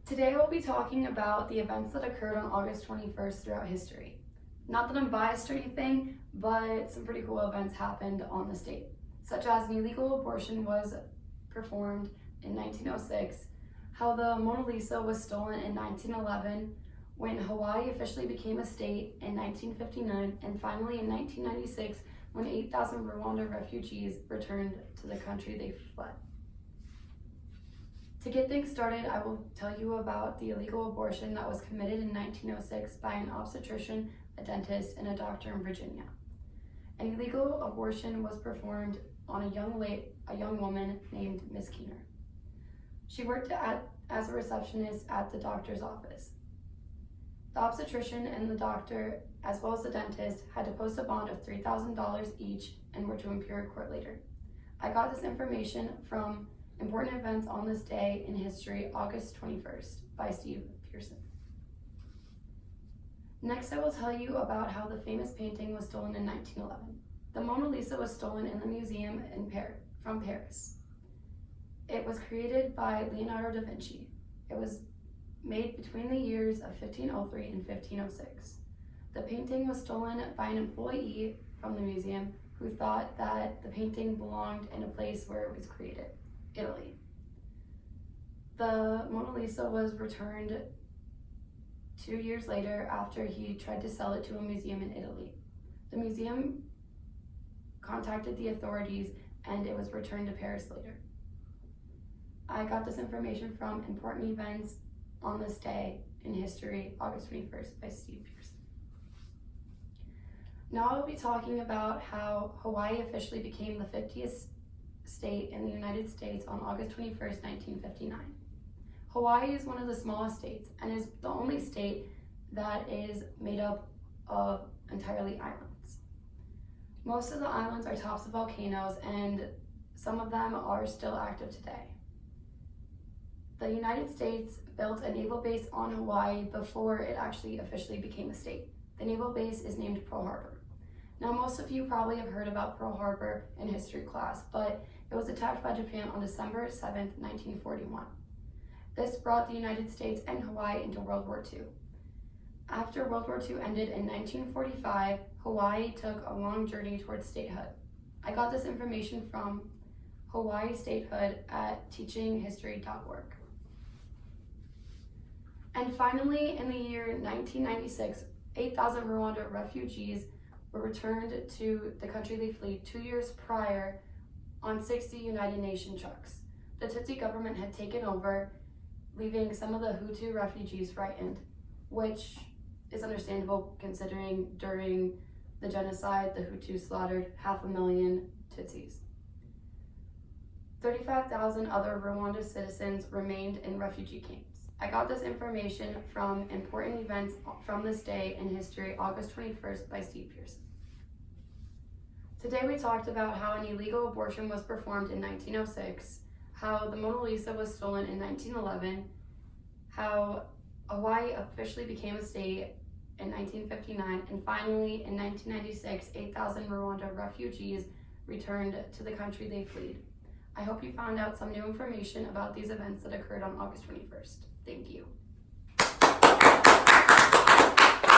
Today we'll be talking about the events that occurred on August 21st throughout history. Not that I'm biased or anything, but some pretty cool events happened on this date, such as an illegal abortion was performed in 1906, how the Mona Lisa was stolen in 1911, when Hawaii officially became a state in 1959, and finally in 1996, when 8,000 Rwanda refugees returned to the country they fled. To get things started, I will tell you about the illegal abortion that was committed in 1906 by an obstetrician, a dentist, and a doctor in Virginia. An illegal abortion was performed on a young woman named Miss Keener. She worked as a receptionist at the doctor's office. The obstetrician and the doctor, as well as the dentist, had to post a bond of $3,000 each and were to appear in court later. I got this information from Important Events on This Day in History, August 21st, by Steve Pearson. Next, I will tell you about how the famous painting was stolen in 1911. The Mona Lisa was stolen in the museum from Paris. It was created by Leonardo da Vinci. It was made between the years of 1503 and 1506. The painting was stolen by an employee from the museum who thought that the painting belonged in a place where it was created, Italy. The Mona Lisa was returned 2 years later after he tried to sell it to a museum in Italy. The museum contacted the authorities and it was returned to Paris later. I got this information from Important Events on This Day in History, August 21st, by Steve Pearson. Now I will be talking about how Hawaii officially became the 50th state in the United States on August 21st, 1959. Hawaii is one of the smallest states and is the only state that is made up of entirely islands. Most of the islands are tops of volcanoes and some of them are still active today. The United States built a naval base on Hawaii before it actually officially became a state. The naval base is named Pearl Harbor. Now, most of you probably have heard about Pearl Harbor in history class, but it was attacked by Japan on December 7th, 1941. This brought the United States and Hawaii into World War II. After World War II ended in 1945, Hawaii took a long journey towards statehood. I got this information from Hawaii Statehood at teachinghistory.org. And finally, in the year 1996, 8,000 Rwanda refugees were returned to the country they fled 2 years prior on 60 United Nations trucks. The Tutsi government had taken over, leaving some of the Hutu refugees frightened, which is understandable considering during the genocide, the Hutu slaughtered 500,000 Tutsis. 35,000 other Rwanda citizens remained in refugee camps. I got this information from Important Events from This Day in History, August 21st, by Steve Pearson. Today we talked about how an illegal abortion was performed in 1906, how the Mona Lisa was stolen in 1911, how Hawaii officially became a state in 1959, and finally in 1996, 8,000 Rwanda refugees returned to the country they fled. I hope you found out some new information about these events that occurred on August 21st. Thank you.